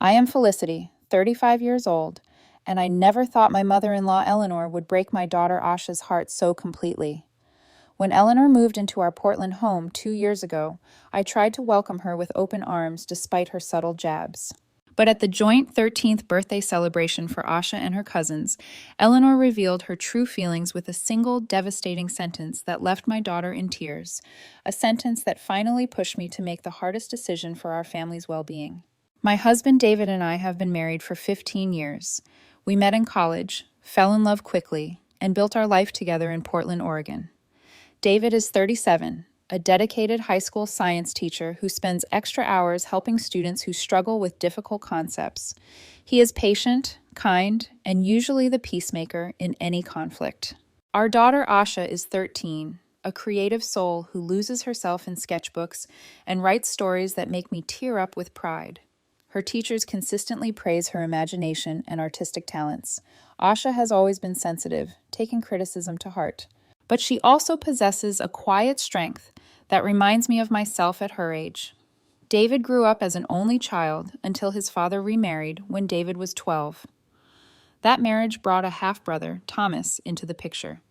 I am Felicity, 35 years old, and I never thought my mother-in-law Eleanor would break my daughter Asha's heart so completely. When Eleanor moved into our Portland home 2 years ago, I tried to welcome her with open arms despite her subtle jabs. But at the joint 13th birthday celebration for Asha and her cousins, Eleanor revealed her true feelings with a single devastating sentence that left my daughter in tears, a sentence that finally pushed me to make the hardest decision for our family's well-being. My husband David and I have been married for 15 years. We met in college, fell in love quickly, and built our life together in Portland, Oregon. David is 37, a dedicated high school science teacher who spends extra hours helping students who struggle with difficult concepts. He is patient, kind, and usually the peacemaker in any conflict. Our daughter Asha is 13, a creative soul who loses herself in sketchbooks and writes stories that make me tear up with pride. Her teachers consistently praise her imagination and artistic talents. Asha has always been sensitive, taking criticism to heart. But she also possesses a quiet strength that reminds me of myself at her age. David grew up as an only child until his father remarried when David was 12. That marriage brought a half-brother, Thomas, into the picture.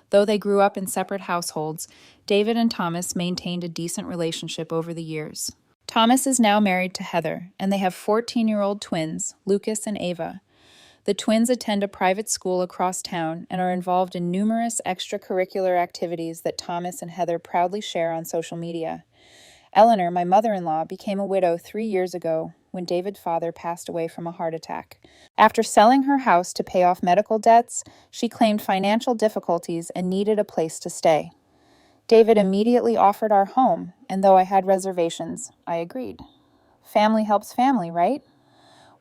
Though they grew up in separate households, David and Thomas maintained a decent relationship over the years. Thomas is now married to Heather, and they have 14-year-old twins, Lucas and Ava. The twins attend a private school across town and are involved in numerous extracurricular activities that Thomas and Heather proudly share on social media. Eleanor, my mother-in-law, became a widow 3 years ago when David's father passed away from a heart attack. After selling her house to pay off medical debts, she claimed financial difficulties and needed a place to stay. David immediately offered our home, and though I had reservations, I agreed. Family helps family, right?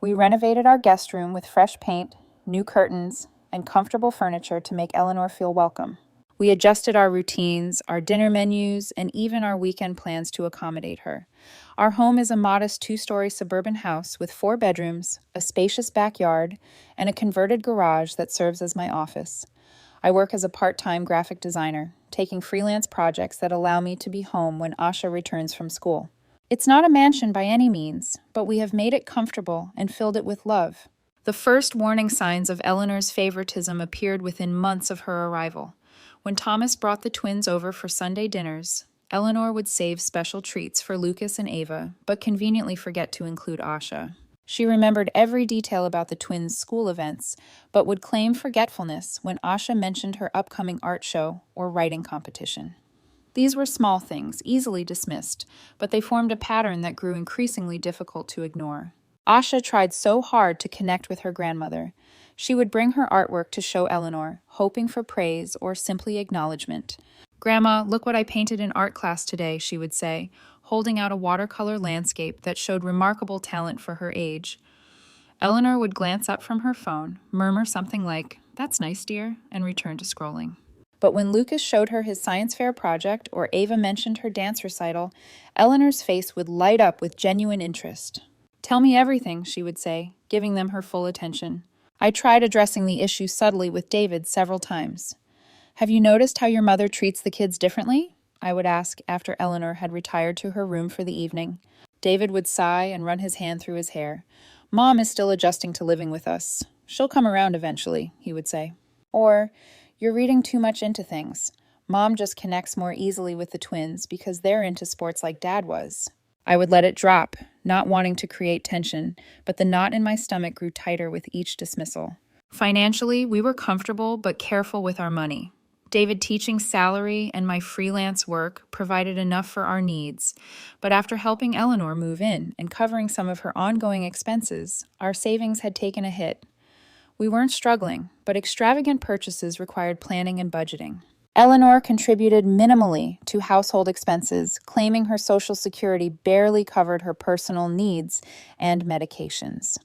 We renovated our guest room with fresh paint, new curtains, and comfortable furniture to make Eleanor feel welcome. We adjusted our routines, our dinner menus, and even our weekend plans to accommodate her. Our home is a modest 2-story suburban house with 4 bedrooms, a spacious backyard, and a converted garage that serves as my office. I work as a part-time graphic designer, taking freelance projects that allow me to be home when Asha returns from school. It's not a mansion by any means, but we have made it comfortable and filled it with love. The first warning signs of Eleanor's favoritism appeared within months of her arrival. When Thomas brought the twins over for Sunday dinners, Eleanor would save special treats for Lucas and Ava, but conveniently forget to include Asha. She remembered every detail about the twins' school events, but would claim forgetfulness when Asha mentioned her upcoming art show or writing competition. These were small things, easily dismissed, but they formed a pattern that grew increasingly difficult to ignore. Asha tried so hard to connect with her grandmother. She would bring her artwork to show Eleanor, hoping for praise or simply acknowledgement. "Grandma, look what I painted in art class today," she would say, holding out a watercolor landscape that showed remarkable talent for her age. Eleanor would glance up from her phone, murmur something like, "That's nice, dear," and return to scrolling. But when Lucas showed her his science fair project or Ava mentioned her dance recital, Eleanor's face would light up with genuine interest. "Tell me everything," she would say, giving them her full attention. I tried addressing the issue subtly with David several times. "Have you noticed how your mother treats the kids differently?" I would ask after Eleanor had retired to her room for the evening. David would sigh and run his hand through his hair. "Mom is still adjusting to living with us. She'll come around eventually," he would say. Or, "You're reading too much into things. Mom just connects more easily with the twins because they're into sports like Dad was." I would let it drop, not wanting to create tension, but the knot in my stomach grew tighter with each dismissal. Financially, we were comfortable but careful with our money. David teaching salary and my freelance work provided enough for our needs, but after helping Eleanor move in and covering some of her ongoing expenses, our savings had taken a hit. We weren't struggling, but extravagant purchases required planning and budgeting. Eleanor contributed minimally to household expenses, claiming her Social Security barely covered her personal needs and medications.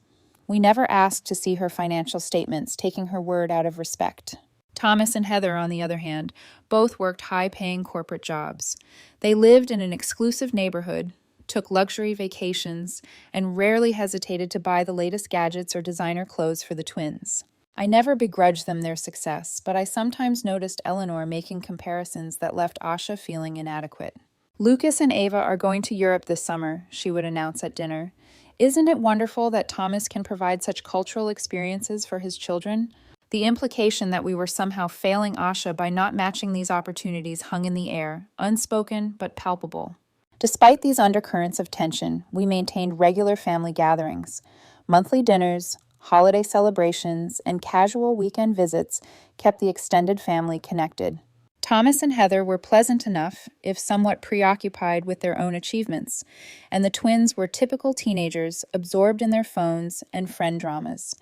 We never asked to see her financial statements, taking her word out of respect. Thomas and Heather, on the other hand, both worked high-paying corporate jobs. They lived in an exclusive neighborhood, took luxury vacations, and rarely hesitated to buy the latest gadgets or designer clothes for the twins. I never begrudged them their success, but I sometimes noticed Eleanor making comparisons that left Asha feeling inadequate. "Lucas and Ava are going to Europe this summer," she would announce at dinner. Isn't it wonderful that Thomas can provide such cultural experiences for his children? The implication that we were somehow failing Asha by not matching these opportunities hung in the air, unspoken but palpable. Despite these undercurrents of tension, we maintained regular family gatherings. Monthly dinners, holiday celebrations, and casual weekend visits kept the extended family connected. Thomas and Heather were pleasant enough, if somewhat preoccupied with their own achievements, and the twins were typical teenagers absorbed in their phones and friend dramas.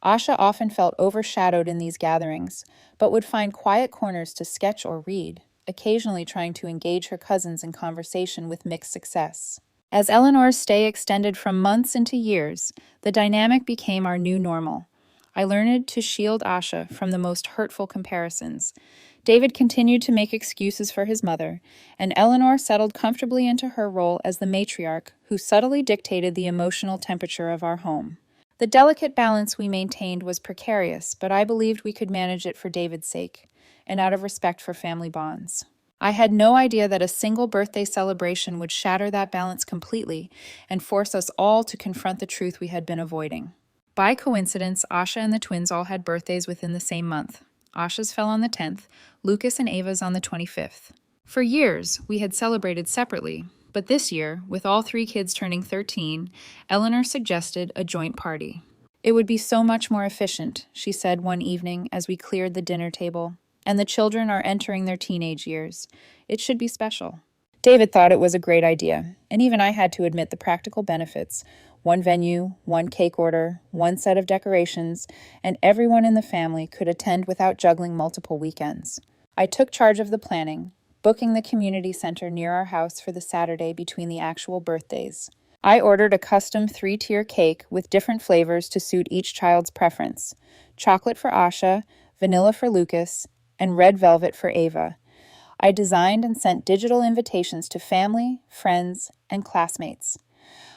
Asha often felt overshadowed in these gatherings, but would find quiet corners to sketch or read, occasionally trying to engage her cousins in conversation with mixed success. As Eleanor's stay extended from months into years, the dynamic became our new normal. I learned to shield Asha from the most hurtful comparisons. David continued to make excuses for his mother, and Eleanor settled comfortably into her role as the matriarch who subtly dictated the emotional temperature of our home. The delicate balance we maintained was precarious, but I believed we could manage it for David's sake, and out of respect for family bonds. I had no idea that a single birthday celebration would shatter that balance completely and force us all to confront the truth we had been avoiding. By coincidence, Asha and the twins all had birthdays within the same month. Asha's fell on the 10th, Lucas and Ava's on the 25th. For years, we had celebrated separately, but this year, with all three kids turning 13, Eleanor suggested a joint party. "It would be so much more efficient," she said one evening as we cleared the dinner table, "and the children are entering their teenage years. It should be special." David thought it was a great idea, and even I had to admit the practical benefits. One venue, one cake order, one set of decorations, and everyone in the family could attend without juggling multiple weekends. I took charge of the planning, booking the community center near our house for the Saturday between the actual birthdays. I ordered a custom 3-tier cake with different flavors to suit each child's preference: chocolate for Asha, vanilla for Lucas, and red velvet for Ava. I designed and sent digital invitations to family, friends, and classmates.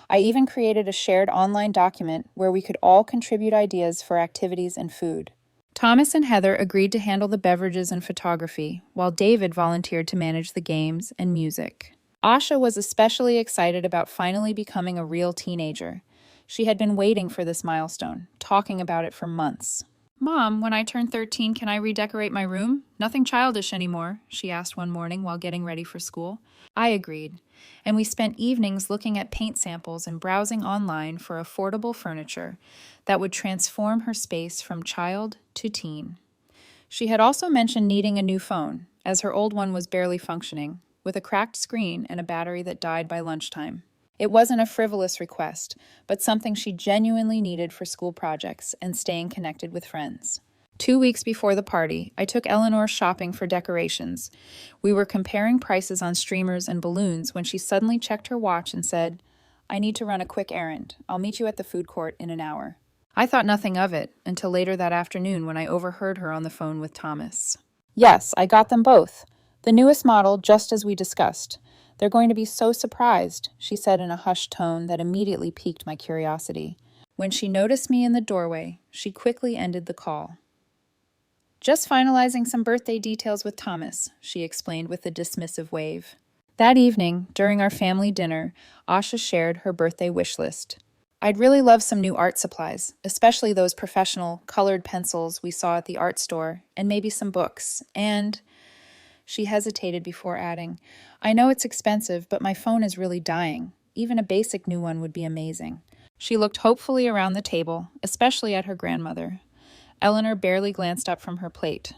I even created a shared online document where we could all contribute ideas for activities and food. Thomas and Heather agreed to handle the beverages and photography, while David volunteered to manage the games and music. Asha was especially excited about finally becoming a real teenager. She had been waiting for this milestone, talking about it for months. "Mom, when I turn 13, can I redecorate my room? Nothing childish anymore," she asked one morning while getting ready for school. I agreed, and we spent evenings looking at paint samples and browsing online for affordable furniture that would transform her space from child to teen. She had also mentioned needing a new phone, as her old one was barely functioning, with a cracked screen and a battery that died by lunchtime. It wasn't a frivolous request, but something she genuinely needed for school projects and staying connected with friends. 2 weeks before the party, I took Eleanor shopping for decorations. We were comparing prices on streamers and balloons when she suddenly checked her watch and said, "I need to run a quick errand. I'll meet you at the food court in an hour." I thought nothing of it until later that afternoon when I overheard her on the phone with Thomas. "Yes, I got them both. The newest model, just as we discussed. They're going to be so surprised," she said in a hushed tone that immediately piqued my curiosity. When she noticed me in the doorway, she quickly ended the call. "Just finalizing some birthday details with Thomas," she explained with a dismissive wave. That evening, during our family dinner, Asha shared her birthday wish list. "I'd really love some new art supplies, especially those professional, colored pencils we saw at the art store, and maybe some books, and—" She hesitated before adding, "I know it's expensive, but my phone is really dying. Even a basic new one would be amazing." She looked hopefully around the table, especially at her grandmother. Eleanor barely glanced up from her plate.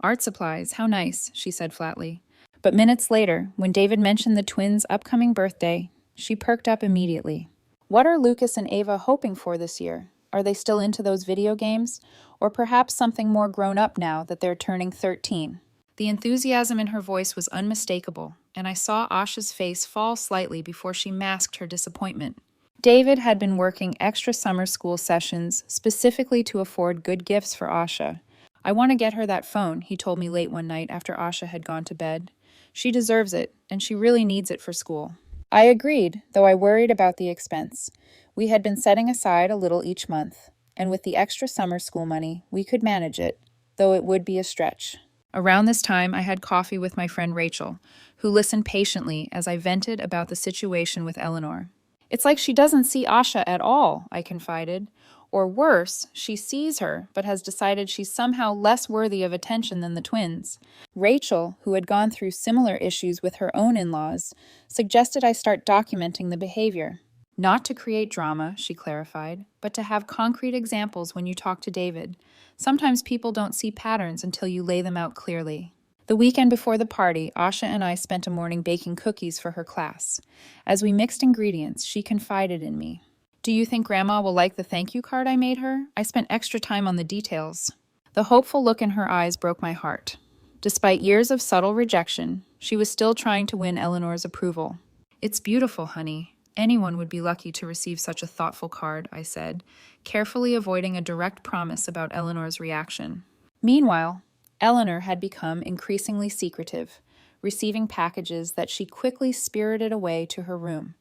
Art supplies, how nice," she said flatly. But minutes later, when David mentioned the twins' upcoming birthday, she perked up immediately. "What are Lucas and Ava hoping for this year? Are they still into those video games? Or perhaps something more grown up now that they're turning 13? The enthusiasm in her voice was unmistakable, and I saw Asha's face fall slightly before she masked her disappointment. David had been working extra summer school sessions specifically to afford good gifts for Asha. "I want to get her that phone," he told me late one night after Asha had gone to bed. "She deserves it, and she really needs it for school." I agreed, though I worried about the expense. We had been setting aside a little each month, and with the extra summer school money, we could manage it, though it would be a stretch. Around this time, I had coffee with my friend Rachel, who listened patiently as I vented about the situation with Eleanor. It's like she doesn't see Asha at all, I confided. Or worse, she sees her, but has decided she's somehow less worthy of attention than the twins. Rachel, who had gone through similar issues with her own in-laws, suggested I start documenting the behavior. Not to create drama, she clarified, but to have concrete examples when you talk to David. Sometimes people don't see patterns until you lay them out clearly. The weekend before the party, Asha and I spent a morning baking cookies for her class. As we mixed ingredients, she confided in me. Do you think Grandma will like the thank you card I made her? I spent extra time on the details. The hopeful look in her eyes broke my heart. Despite years of subtle rejection, she was still trying to win Eleanor's approval. It's beautiful, honey. Anyone would be lucky to receive such a thoughtful card, I said, carefully avoiding a direct promise about Eleanor's reaction. Meanwhile, Eleanor had become increasingly secretive, receiving packages that she quickly spirited away to her room.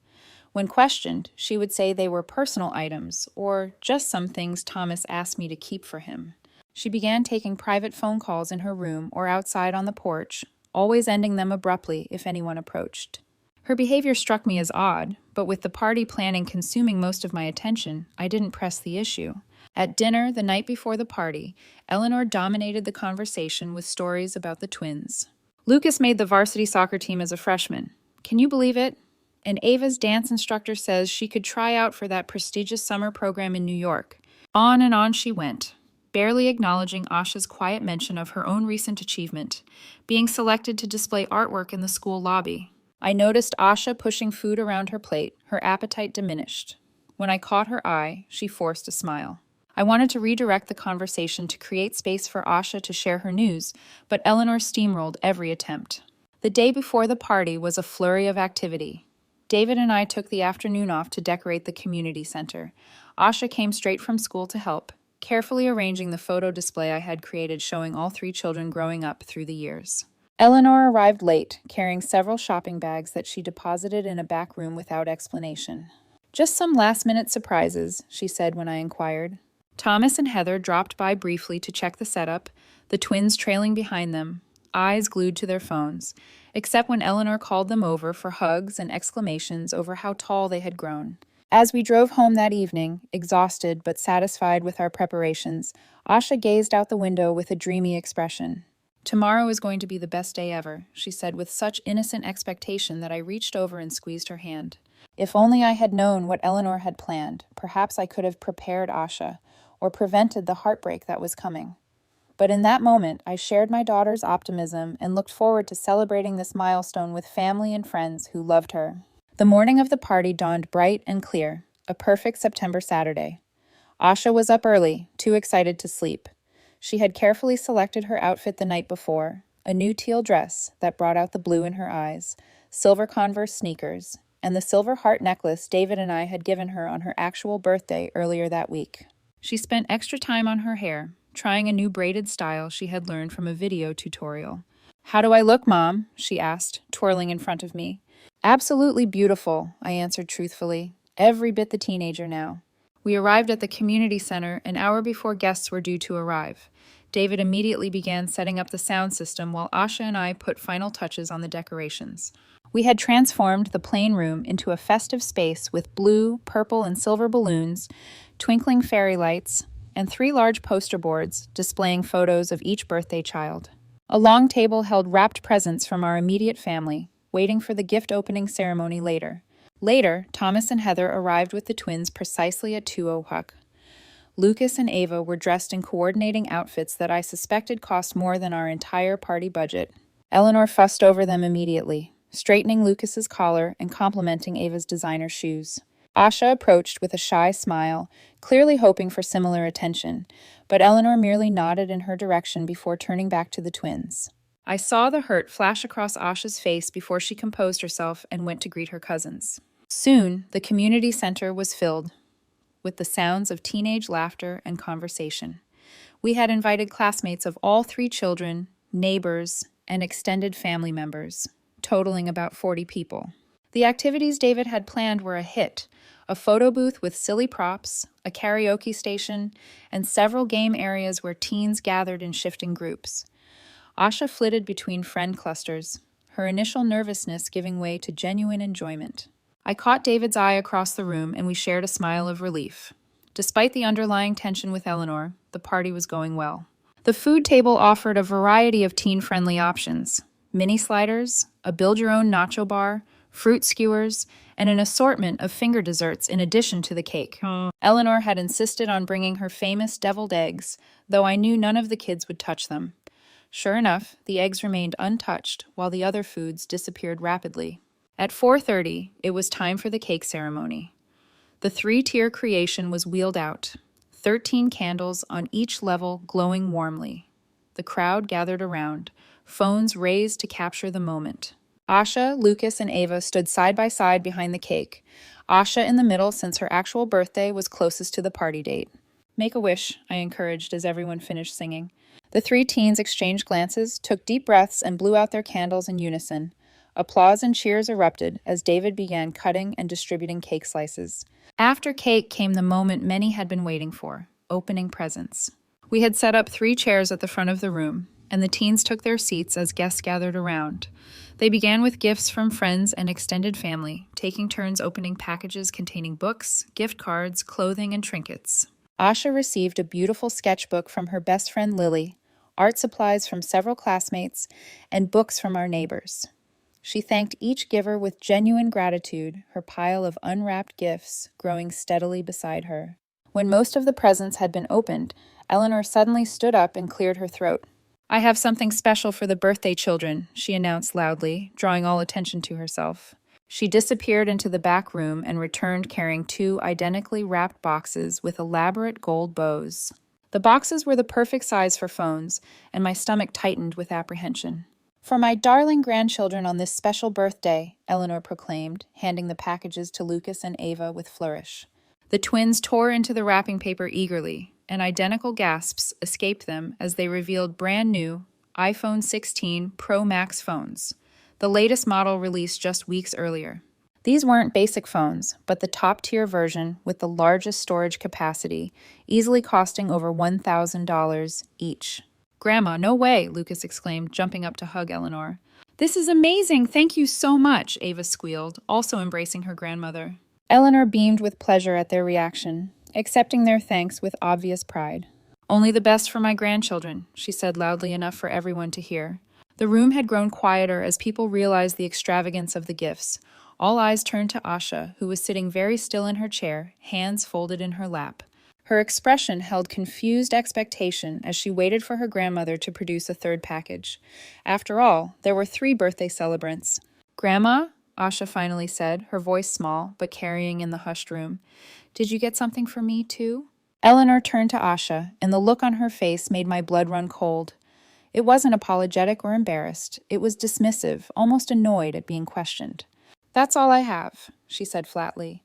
When questioned, she would say they were personal items or just some things Thomas asked me to keep for him. She began taking private phone calls in her room or outside on the porch, always ending them abruptly if anyone approached. Her behavior struck me as odd, but with the party planning consuming most of my attention, I didn't press the issue. At dinner the night before the party, Eleanor dominated the conversation with stories about the twins. Lucas made the varsity soccer team as a freshman. Can you believe it? And Ava's dance instructor says she could try out for that prestigious summer program in New York. On and on she went, barely acknowledging Asha's quiet mention of her own recent achievement, being selected to display artwork in the school lobby. I noticed Asha pushing food around her plate, her appetite diminished. When I caught her eye, she forced a smile. I wanted to redirect the conversation to create space for Asha to share her news, but Eleanor steamrolled every attempt. The day before the party was a flurry of activity. David and I took the afternoon off to decorate the community center. Asha came straight from school to help, carefully arranging the photo display I had created showing all three children growing up through the years. Eleanor arrived late, carrying several shopping bags that she deposited in a back room without explanation. Just some last-minute surprises, she said when I inquired. Thomas and Heather dropped by briefly to check the setup, the twins trailing behind them, eyes glued to their phones, except when Eleanor called them over for hugs and exclamations over how tall they had grown. As we drove home that evening, exhausted but satisfied with our preparations, Asha gazed out the window with a dreamy expression. Tomorrow is going to be the best day ever, she said with such innocent expectation that I reached over and squeezed her hand. If only I had known what Eleanor had planned, perhaps I could have prepared Asha, or prevented the heartbreak that was coming. But in that moment, I shared my daughter's optimism and looked forward to celebrating this milestone with family and friends who loved her. The morning of the party dawned bright and clear, a perfect September Saturday. Asha was up early, too excited to sleep. She had carefully selected her outfit the night before, a new teal dress that brought out the blue in her eyes, silver Converse sneakers, and the silver heart necklace David and I had given her on her actual birthday earlier that week. She spent extra time on her hair, trying a new braided style she had learned from a video tutorial. "How do I look, Mom?" she asked, twirling in front of me. "Absolutely beautiful," I answered truthfully, every bit the teenager now. We arrived at the community center an hour before guests were due to arrive. David immediately began setting up the sound system while Asha and I put final touches on the decorations. We had transformed the plain room into a festive space with blue, purple, and silver balloons, twinkling fairy lights, and 3 large poster boards displaying photos of each birthday child. A long table held wrapped presents from our immediate family, waiting for the gift opening ceremony later. Later, Thomas and Heather arrived with the twins precisely at 2:00. Lucas and Ava were dressed in coordinating outfits that I suspected cost more than our entire party budget. Eleanor fussed over them immediately, straightening Lucas's collar and complimenting Ava's designer shoes. Asha approached with a shy smile, clearly hoping for similar attention, but Eleanor merely nodded in her direction before turning back to the twins. I saw the hurt flash across Asha's face before she composed herself and went to greet her cousins. Soon, the community center was filled with the sounds of teenage laughter and conversation. We had invited classmates of all 3 children, neighbors, and extended family members, totaling about 40 people. The activities David had planned were a hit: a photo booth with silly props, a karaoke station, and several game areas where teens gathered in shifting groups. Asha flitted between friend clusters, her initial nervousness giving way to genuine enjoyment. I caught David's eye across the room, and we shared a smile of relief. Despite the underlying tension with Eleanor, the party was going well. The food table offered a variety of teen-friendly options: mini sliders, a build-your-own nacho bar, fruit skewers, and an assortment of finger desserts in addition to the cake. Eleanor had insisted on bringing her famous deviled eggs, though I knew none of the kids would touch them. Sure enough, the eggs remained untouched, while the other foods disappeared rapidly. At 4:30, it was time for the cake ceremony. The three-tier creation was wheeled out, 13 candles on each level glowing warmly. The crowd gathered around, phones raised to capture the moment. Asha, Lucas, and Ava stood side by side behind the cake, Asha in the middle since her actual birthday was closest to the party date. "Make a wish," I encouraged as everyone finished singing. The three teens exchanged glances, took deep breaths, and blew out their candles in unison. Applause and cheers erupted as David began cutting and distributing cake slices. After cake came the moment many had been waiting for: opening presents. We had set up 3 chairs at the front of the room, and the teens took their seats as guests gathered around. They began with gifts from friends and extended family, taking turns opening packages containing books, gift cards, clothing, and trinkets. Asha received a beautiful sketchbook from her best friend Lily, art supplies from several classmates, and books from our neighbors. She thanked each giver with genuine gratitude, her pile of unwrapped gifts growing steadily beside her. When most of the presents had been opened, Eleanor suddenly stood up and cleared her throat. "I have something special for the birthday children," she announced loudly, drawing all attention to herself. She disappeared into the back room and returned carrying 2 identically wrapped boxes with elaborate gold bows. The boxes were the perfect size for phones, and my stomach tightened with apprehension. "For my darling grandchildren on this special birthday," Eleanor proclaimed, handing the packages to Lucas and Ava with flourish. The twins tore into the wrapping paper eagerly, and identical gasps escaped them as they revealed brand new iPhone 16 Pro Max phones, the latest model released just weeks earlier. These weren't basic phones, but the top-tier version with the largest storage capacity, easily costing over $1,000 each. "Grandma, no way!" Lucas exclaimed, jumping up to hug Eleanor. "This is amazing! Thank you so much!" Ava squealed, also embracing her grandmother. Eleanor beamed with pleasure at their reaction, accepting their thanks with obvious pride. "Only the best for my grandchildren," she said loudly enough for everyone to hear. The room had grown quieter as people realized the extravagance of the gifts. All eyes turned to Asha, who was sitting very still in her chair, hands folded in her lap. Her expression held confused expectation as she waited for her grandmother to produce a third package. After all, there were 3 birthday celebrants. "Grandma?" Asha finally said, her voice small, but carrying in the hushed room. "Did you get something for me, too?" Eleanor turned to Asha, and the look on her face made my blood run cold. It wasn't apologetic or embarrassed. It was dismissive, almost annoyed at being questioned. "That's all I have," she said flatly.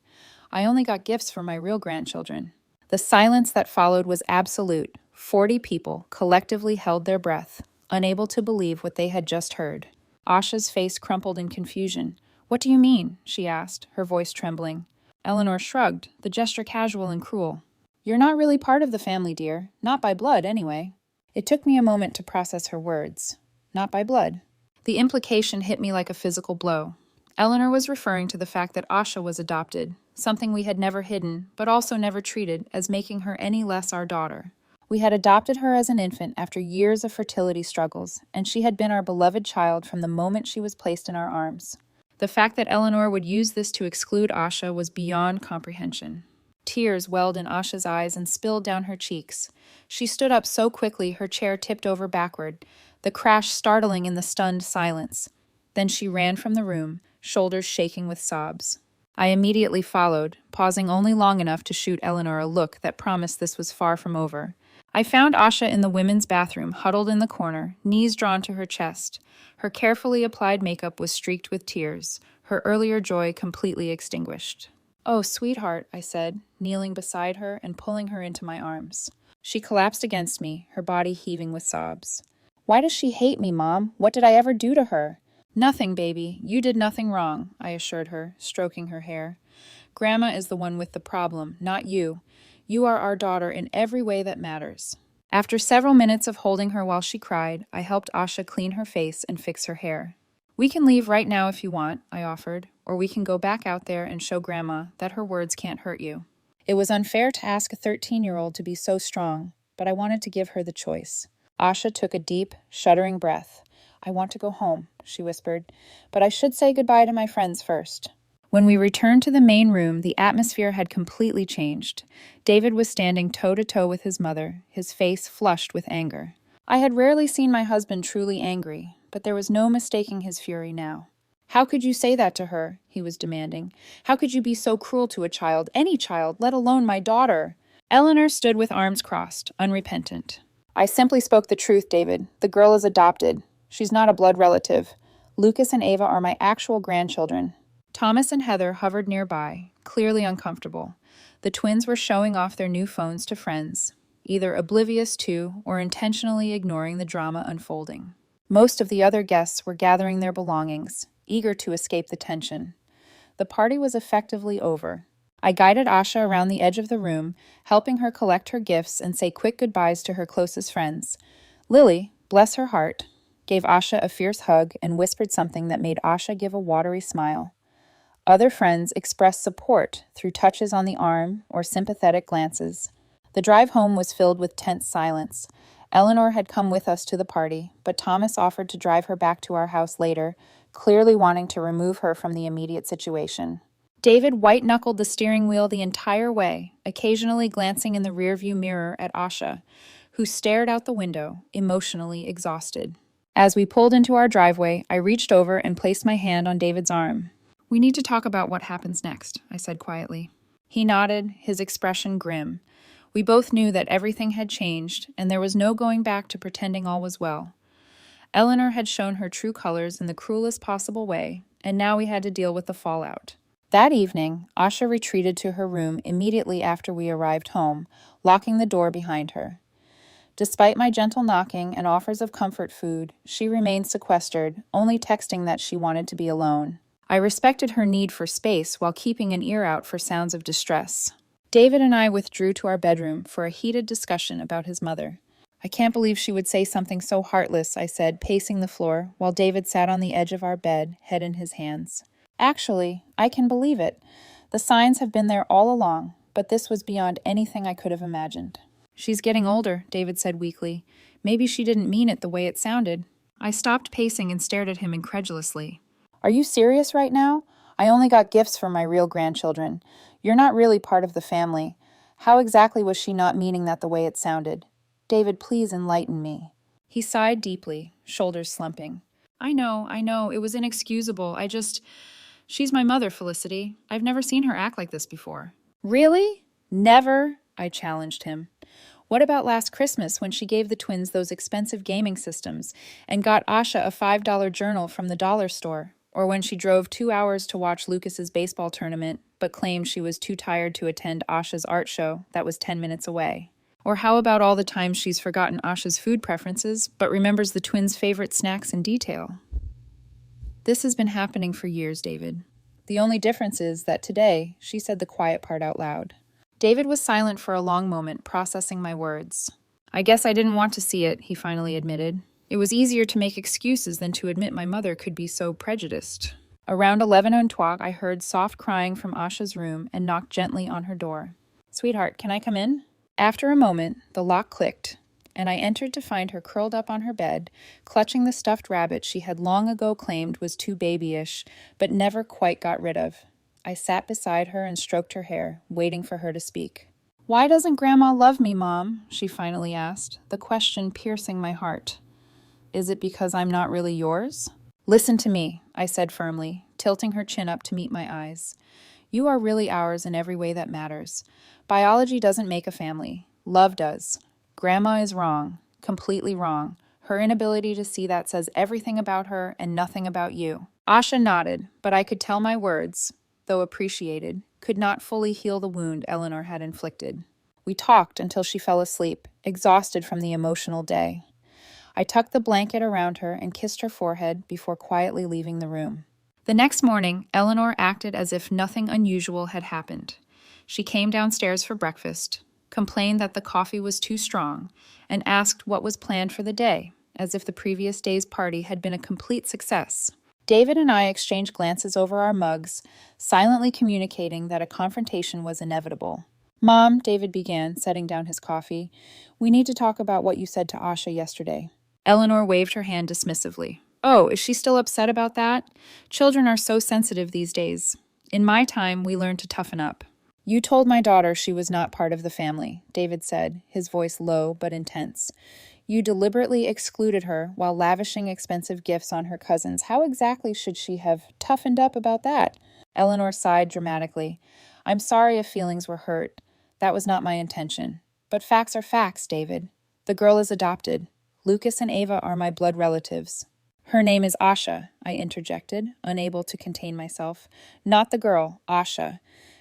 "I only got gifts for my real grandchildren." The silence that followed was absolute. 40 people collectively held their breath, unable to believe what they had just heard. Asha's face crumpled in confusion. "What do you mean?" she asked, her voice trembling. Eleanor shrugged, the gesture casual and cruel. "You're not really part of the family, dear. Not by blood, anyway." It took me a moment to process her words. Not by blood. The implication hit me like a physical blow. Eleanor was referring to the fact that Asha was adopted, something we had never hidden, but also never treated as making her any less our daughter. We had adopted her as an infant after years of fertility struggles, and she had been our beloved child from the moment she was placed in our arms. The fact that Eleanor would use this to exclude Asha was beyond comprehension. Tears welled in Asha's eyes and spilled down her cheeks. She stood up so quickly her chair tipped over backward, the crash startling in the stunned silence. Then she ran from the room, shoulders shaking with sobs. I immediately followed, pausing only long enough to shoot Eleanor a look that promised this was far from over. I found Asha in the women's bathroom, huddled in the corner, knees drawn to her chest. Her carefully applied makeup was streaked with tears, her earlier joy completely extinguished. "Oh, sweetheart," I said, kneeling beside her and pulling her into my arms. She collapsed against me, her body heaving with sobs. "Why does she hate me, Mom? What did I ever do to her?" "Nothing, baby. You did nothing wrong," I assured her, stroking her hair. "Grandma is the one with the problem, not you. You are our daughter in every way that matters." After several minutes of holding her while she cried, I helped Asha clean her face and fix her hair. We can leave right now if you want, I offered, or we can go back out there and show Grandma that her words can't hurt you. It was unfair to ask a 13-year-old to be so strong, but I wanted to give her the choice. Asha took a deep, shuddering breath. I want to go home, she whispered, but I should say goodbye to my friends first. When we returned to the main room, the atmosphere had completely changed. David was standing toe-to-toe with his mother, his face flushed with anger. I had rarely seen my husband truly angry, but there was no mistaking his fury now. How could you say that to her? He was demanding. How could you be so cruel to a child, any child, let alone my daughter? Eleanor stood with arms crossed, unrepentant. I simply spoke the truth, David. The girl is adopted. She's not a blood relative. Lucas and Ava are my actual grandchildren. Thomas and Heather hovered nearby, clearly uncomfortable. The twins were showing off their new phones to friends, either oblivious to or intentionally ignoring the drama unfolding. Most of the other guests were gathering their belongings, eager to escape the tension. The party was effectively over. I guided Asha around the edge of the room, helping her collect her gifts and say quick goodbyes to her closest friends. Lily, bless her heart, gave Asha a fierce hug and whispered something that made Asha give a watery smile. Other friends expressed support through touches on the arm or sympathetic glances. The drive home was filled with tense silence. Eleanor had come with us to the party, but Thomas offered to drive her back to our house later, clearly wanting to remove her from the immediate situation. David white-knuckled the steering wheel the entire way, occasionally glancing in the rearview mirror at Asha, who stared out the window, emotionally exhausted. As we pulled into our driveway, I reached over and placed my hand on David's arm. We need to talk about what happens next, I said quietly. He nodded, his expression grim. We both knew that everything had changed, and there was no going back to pretending all was well. Eleanor had shown her true colors in the cruelest possible way, and now we had to deal with the fallout. That evening, Asha retreated to her room immediately after we arrived home, locking the door behind her. Despite my gentle knocking and offers of comfort food, she remained sequestered, only texting that she wanted to be alone. I respected her need for space while keeping an ear out for sounds of distress. David and I withdrew to our bedroom for a heated discussion about his mother. I can't believe she would say something so heartless, I said, pacing the floor, while David sat on the edge of our bed, head in his hands. Actually, I can believe it. The signs have been there all along, but this was beyond anything I could have imagined. She's getting older, David said weakly. Maybe she didn't mean it the way it sounded. I stopped pacing and stared at him incredulously. Are you serious right now? I only got gifts from my real grandchildren. You're not really part of the family. How exactly was she not meaning that the way it sounded? David, please enlighten me. He sighed deeply, shoulders slumping. I know, it was inexcusable. She's my mother, Felicity. I've never seen her act like this before. Really? Never? I challenged him. What about last Christmas when she gave the twins those expensive gaming systems and got Asha a $5 journal from the dollar store? Or when she drove 2 hours to watch Lucas's baseball tournament, but claimed she was too tired to attend Asha's art show that was 10 minutes away? Or how about all the times she's forgotten Asha's food preferences, but remembers the twins' favorite snacks in detail? This has been happening for years, David. The only difference is that today, she said the quiet part out loud. David was silent for a long moment, processing my words. I guess I didn't want to see it, he finally admitted. It was easier to make excuses than to admit my mother could be so prejudiced. Around 11:00, I heard soft crying from Asha's room and knocked gently on her door. Sweetheart, can I come in? After a moment, the lock clicked, and I entered to find her curled up on her bed, clutching the stuffed rabbit she had long ago claimed was too babyish, but never quite got rid of. I sat beside her and stroked her hair, waiting for her to speak. Why doesn't Grandma love me, Mom? She finally asked, the question piercing my heart. Is it because I'm not really yours? Listen to me, I said firmly, tilting her chin up to meet my eyes. You are really ours in every way that matters. Biology doesn't make a family. Love does. Grandma is wrong, completely wrong. Her inability to see that says everything about her and nothing about you. Asha nodded, but I could tell my words, though appreciated, could not fully heal the wound Eleanor had inflicted. We talked until she fell asleep, exhausted from the emotional day. I tucked the blanket around her and kissed her forehead before quietly leaving the room. The next morning, Eleanor acted as if nothing unusual had happened. She came downstairs for breakfast, complained that the coffee was too strong, and asked what was planned for the day, as if the previous day's party had been a complete success. David and I exchanged glances over our mugs, silently communicating that a confrontation was inevitable. Mom, David began, setting down his coffee, we need to talk about what you said to Asha yesterday. Eleanor waved her hand dismissively. Oh, is she still upset about that? Children are so sensitive these days. In my time, we learned to toughen up. You told my daughter she was not part of the family, David said, his voice low but intense. You deliberately excluded her while lavishing expensive gifts on her cousins. How exactly should she have toughened up about that? Eleanor sighed dramatically. I'm sorry if feelings were hurt. That was not my intention. But facts are facts, David. The girl is adopted. Lucas and Ava are my blood relatives. Her name is Asha, I interjected, unable to contain myself. Not the girl, Asha.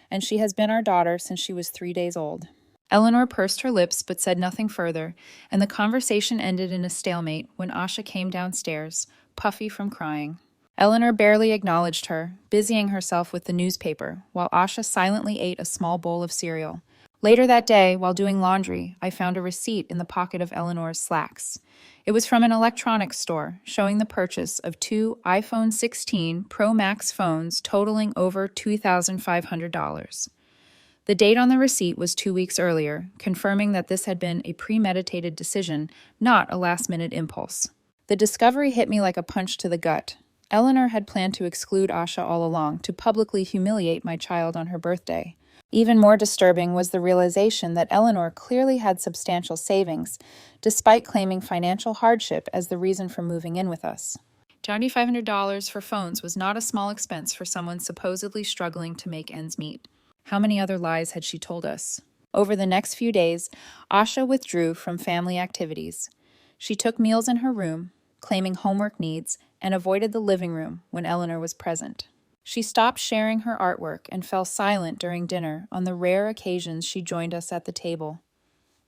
And she has been our daughter since she was 3 days old. Eleanor pursed her lips but said nothing further, and the conversation ended in a stalemate when Asha came downstairs, puffy from crying. Eleanor barely acknowledged her, busying herself with the newspaper, while Asha silently ate a small bowl of cereal. Later that day, while doing laundry, I found a receipt in the pocket of Eleanor's slacks. It was from an electronics store, showing the purchase of 2 iPhone 16 Pro Max phones totaling over $2,500. The date on the receipt was 2 weeks earlier, confirming that this had been a premeditated decision, not a last-minute impulse. The discovery hit me like a punch to the gut. Eleanor had planned to exclude Asha all along, to publicly humiliate my child on her birthday. Even more disturbing was the realization that Eleanor clearly had substantial savings, despite claiming financial hardship as the reason for moving in with us. $2,500 for phones was not a small expense for someone supposedly struggling to make ends meet. How many other lies had she told us? Over the next few days, Asha withdrew from family activities. She took meals in her room, claiming homework needs, and avoided the living room when Eleanor was present. She stopped sharing her artwork and fell silent during dinner on the rare occasions she joined us at the table.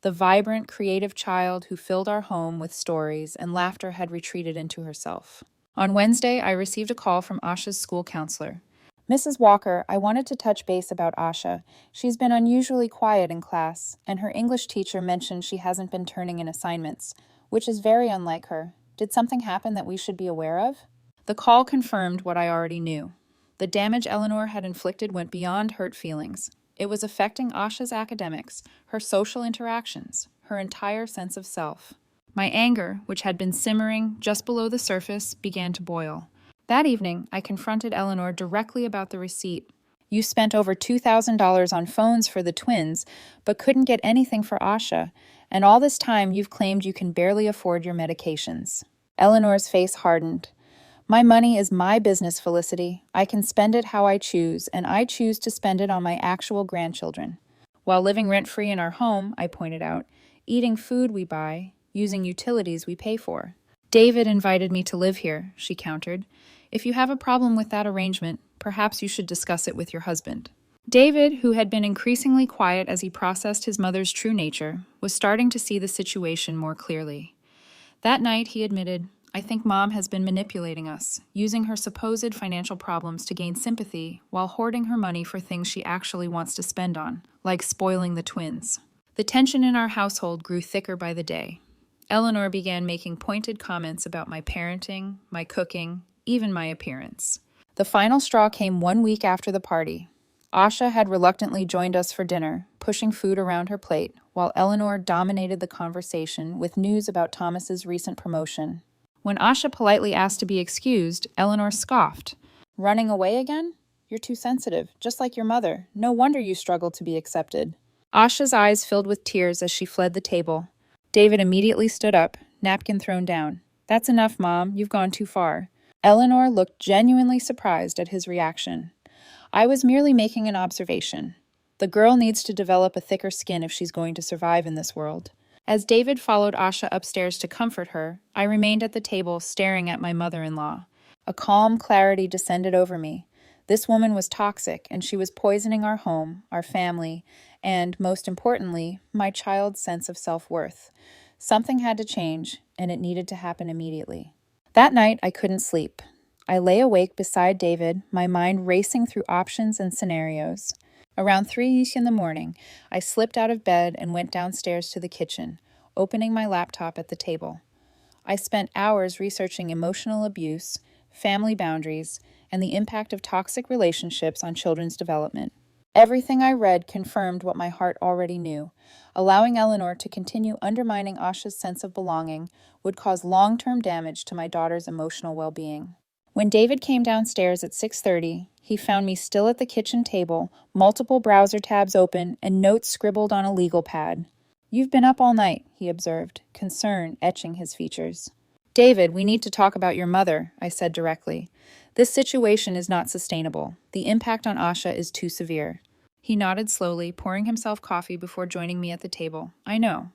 The vibrant, creative child who filled our home with stories and laughter had retreated into herself. On Wednesday, I received a call from Asha's school counselor. Mrs. Walker, I wanted to touch base about Asha. She's been unusually quiet in class, and her English teacher mentioned she hasn't been turning in assignments, which is very unlike her. Did something happen that we should be aware of? The call confirmed what I already knew. The damage Eleanor had inflicted went beyond hurt feelings. It was affecting Asha's academics, her social interactions, her entire sense of self. My anger, which had been simmering just below the surface, began to boil. That evening, I confronted Eleanor directly about the receipt. You spent over $2,000 on phones for the twins, but couldn't get anything for Asha, and all this time you've claimed you can barely afford your medications. Eleanor's face hardened. My money is my business, Felicity. I can spend it how I choose, and I choose to spend it on my actual grandchildren. While living rent-free in our home, I pointed out, eating food we buy, using utilities we pay for. David invited me to live here, she countered. If you have a problem with that arrangement, perhaps you should discuss it with your husband. David, who had been increasingly quiet as he processed his mother's true nature, was starting to see the situation more clearly. That night, he admitted, I think Mom has been manipulating us, using her supposed financial problems to gain sympathy while hoarding her money for things she actually wants to spend on, like spoiling the twins. The tension in our household grew thicker by the day. Eleanor began making pointed comments about my parenting, my cooking, even my appearance. The final straw came 1 week after the party. Asha had reluctantly joined us for dinner, pushing food around her plate, while Eleanor dominated the conversation with news about Thomas's recent promotion. When Asha politely asked to be excused, Eleanor scoffed. Running away again? You're too sensitive, just like your mother. No wonder you struggle to be accepted. Asha's eyes filled with tears as she fled the table. David immediately stood up, napkin thrown down. That's enough, Mom. You've gone too far. Eleanor looked genuinely surprised at his reaction. I was merely making an observation. The girl needs to develop a thicker skin if she's going to survive in this world. As David followed Asha upstairs to comfort her, I remained at the table staring at my mother-in-law. A calm clarity descended over me. This woman was toxic, and she was poisoning our home, our family, and, most importantly, my child's sense of self-worth. Something had to change, and it needed to happen immediately. That night, I couldn't sleep. I lay awake beside David, my mind racing through options and scenarios. Around 3 in the morning, I slipped out of bed and went downstairs to the kitchen, opening my laptop at the table. I spent hours researching emotional abuse, family boundaries, and the impact of toxic relationships on children's development. Everything I read confirmed what my heart already knew. Allowing Eleanor to continue undermining Asha's sense of belonging would cause long-term damage to my daughter's emotional well-being. When David came downstairs at 6:30, he found me still at the kitchen table, multiple browser tabs open, and notes scribbled on a legal pad. "You've been up all night," he observed, concern etching his features. "David, we need to talk about your mother," I said directly. "This situation is not sustainable. The impact on Asha is too severe." He nodded slowly, pouring himself coffee before joining me at the table. "I know.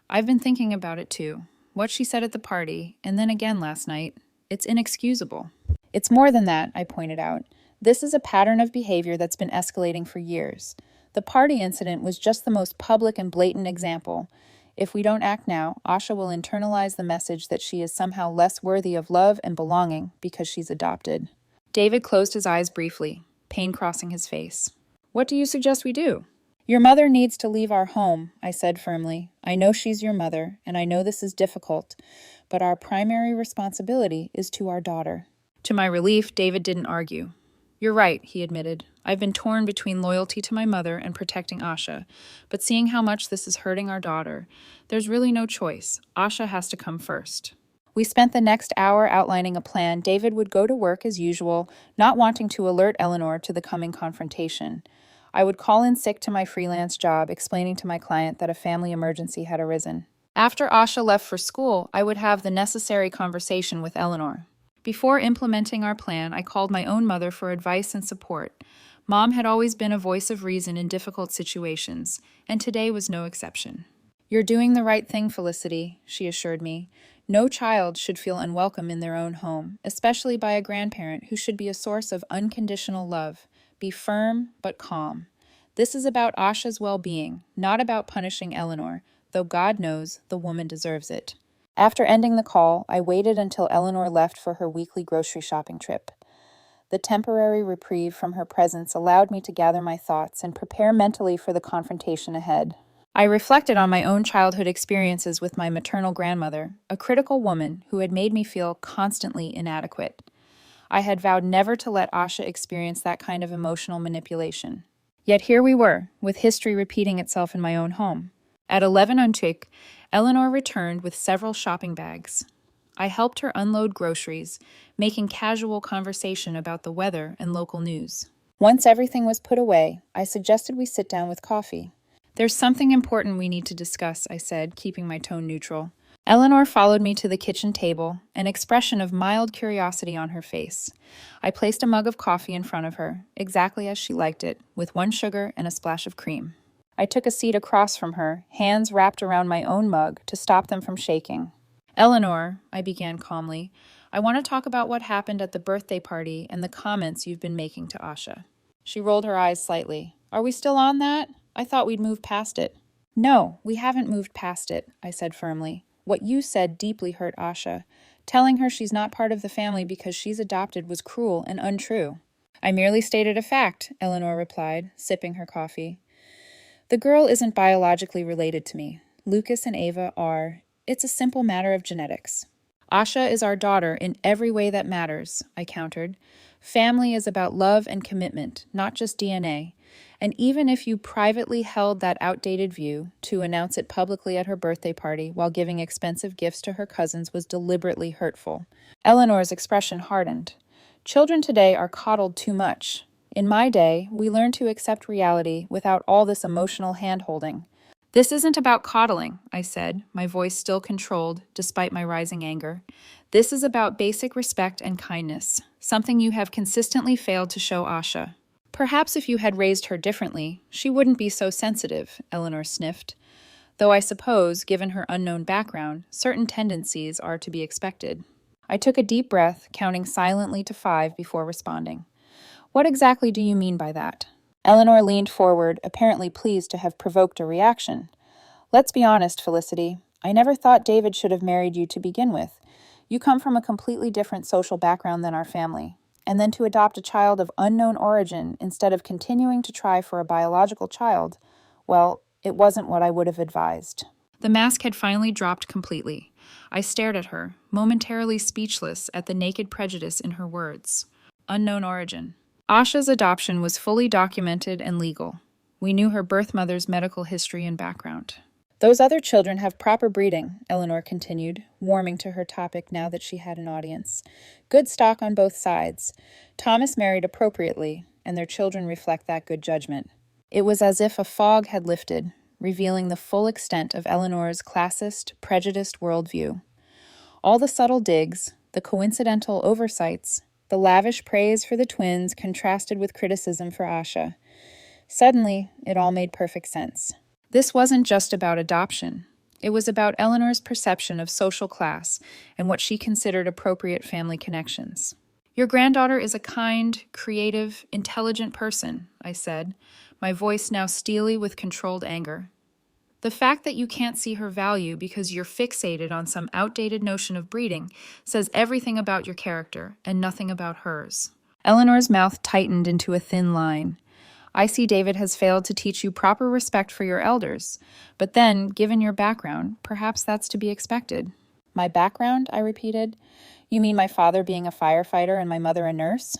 I've been thinking about it too. What she said at the party, and then again last night. It's inexcusable." "It's more than that," I pointed out. "This is a pattern of behavior that's been escalating for years. The party incident was just the most public and blatant example. If we don't act now, Asha will internalize the message that she is somehow less worthy of love and belonging because she's adopted." David closed his eyes briefly, pain crossing his face. "What do you suggest we do?" "Your mother needs to leave our home," I said firmly. "I know she's your mother, and I know this is difficult, but our primary responsibility is to our daughter." To my relief, David didn't argue. "You're right," he admitted. "I've been torn between loyalty to my mother and protecting Asha, but seeing how much this is hurting our daughter, there's really no choice. Asha has to come first." We spent the next hour outlining a plan. David would go to work as usual, not wanting to alert Eleanor to the coming confrontation. I would call in sick to my freelance job, explaining to my client that a family emergency had arisen. After Asha left for school, I would have the necessary conversation with Eleanor. Before implementing our plan, I called my own mother for advice and support. Mom had always been a voice of reason in difficult situations, and today was no exception. "You're doing the right thing, Felicity," she assured me. "No child should feel unwelcome in their own home, especially by a grandparent who should be a source of unconditional love. Be firm, but calm. This is about Asha's well-being, not about punishing Eleanor, though God knows the woman deserves it." After ending the call, I waited until Eleanor left for her weekly grocery shopping trip. The temporary reprieve from her presence allowed me to gather my thoughts and prepare mentally for the confrontation ahead. I reflected on my own childhood experiences with my maternal grandmother, a critical woman who had made me feel constantly inadequate. I had vowed never to let Asha experience that kind of emotional manipulation. Yet here we were, with history repeating itself in my own home. At 11 on Chick, Eleanor returned with several shopping bags. I helped her unload groceries, making casual conversation about the weather and local news. Once everything was put away, I suggested we sit down with coffee. "There's something important we need to discuss," I said, keeping my tone neutral. Eleanor followed me to the kitchen table, an expression of mild curiosity on her face. I placed a mug of coffee in front of her, exactly as she liked it, with 1 sugar and a splash of cream. I took a seat across from her, hands wrapped around my own mug to stop them from shaking. "Eleanor," I began calmly, "I want to talk about what happened at the birthday party and the comments you've been making to Asha." She rolled her eyes slightly. "Are we still on that? I thought we'd moved past it." "No, we haven't moved past it," I said firmly. "What you said deeply hurt Asha. Telling her she's not part of the family because she's adopted was cruel and untrue." "I merely stated a fact," Eleanor replied, sipping her coffee. "The girl isn't biologically related to me. Lucas and Ava are. It's a simple matter of genetics." "Asha is our daughter in every way that matters," I countered. "Family is about love and commitment, not just DNA. And even if you privately held that outdated view, to announce it publicly at her birthday party while giving expensive gifts to her cousins was deliberately hurtful." Eleanor's expression hardened. "Children today are coddled too much. In my day, we learned to accept reality without all this emotional hand-holding." "This isn't about coddling," I said, my voice still controlled despite my rising anger. "This is about basic respect and kindness, something you have consistently failed to show Asha." "Perhaps if you had raised her differently, she wouldn't be so sensitive," Eleanor sniffed. "Though I suppose, given her unknown background, certain tendencies are to be expected." I took a deep breath, counting silently to 5 before responding. "What exactly do you mean by that?" Eleanor leaned forward, apparently pleased to have provoked a reaction. "Let's be honest, Felicity. I never thought David should have married you to begin with. You come from a completely different social background than our family. And then to adopt a child of unknown origin instead of continuing to try for a biological child, well, it wasn't what I would have advised." The mask had finally dropped completely. I stared at her, momentarily speechless at the naked prejudice in her words. Unknown origin. Asha's adoption was fully documented and legal. We knew her birth mother's medical history and background. Those other children have proper breeding, Eleanor continued, warming to her topic now that she had an audience. Good stock on both sides. Thomas married appropriately, and their children reflect that good judgment. It was as if a fog had lifted, revealing the full extent of Eleanor's classist, prejudiced worldview. All the subtle digs, the coincidental oversights, the lavish praise for the twins contrasted with criticism for Asha. Suddenly, it all made perfect sense. This wasn't just about adoption. It was about Eleanor's perception of social class and what she considered appropriate family connections. Your granddaughter is a kind, creative, intelligent person, I said, my voice now steely with controlled anger. The fact that you can't see her value because you're fixated on some outdated notion of breeding says everything about your character and nothing about hers. Eleanor's mouth tightened into a thin line. I see David has failed to teach you proper respect for your elders, but then, given your background, perhaps that's to be expected. My background? I repeated. You mean my father being a firefighter and my mother a nurse?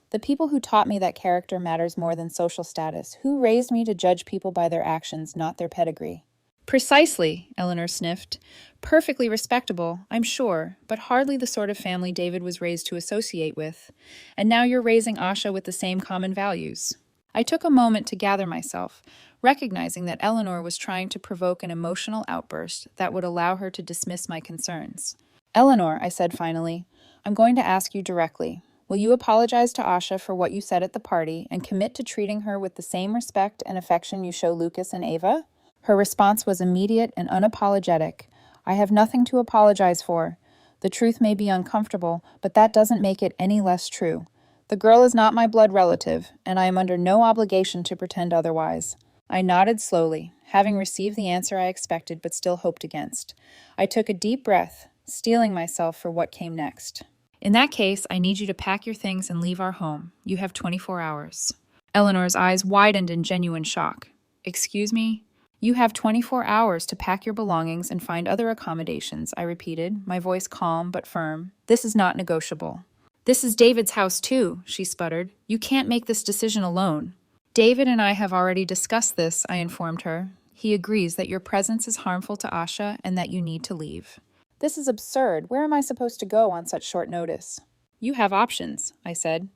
The people who taught me that character matters more than social status. Who raised me to judge people by their actions, not their pedigree? Precisely, Eleanor sniffed. Perfectly respectable, I'm sure, but hardly the sort of family David was raised to associate with. And now you're raising Asha with the same common values. I took a moment to gather myself, recognizing that Eleanor was trying to provoke an emotional outburst that would allow her to dismiss my concerns. Eleanor, I said finally, I'm going to ask you directly. Will you apologize to Asha for what you said at the party and commit to treating her with the same respect and affection you show Lucas and Ava? Her response was immediate and unapologetic. I have nothing to apologize for. The truth may be uncomfortable, but that doesn't make it any less true. The girl is not my blood relative, and I am under no obligation to pretend otherwise. I nodded slowly, having received the answer I expected but still hoped against. I took a deep breath, steeling myself for what came next. In that case, I need you to pack your things and leave our home. You have 24 hours. Eleanor's eyes widened in genuine shock. Excuse me? You have 24 hours to pack your belongings and find other accommodations, I repeated, my voice calm but firm. This is not negotiable. This is David's house too, she sputtered. You can't make this decision alone. David and I have already discussed this, I informed her. He agrees that your presence is harmful to Asha and that you need to leave. This is absurd. Where am I supposed to go on such short notice? You have options, I said.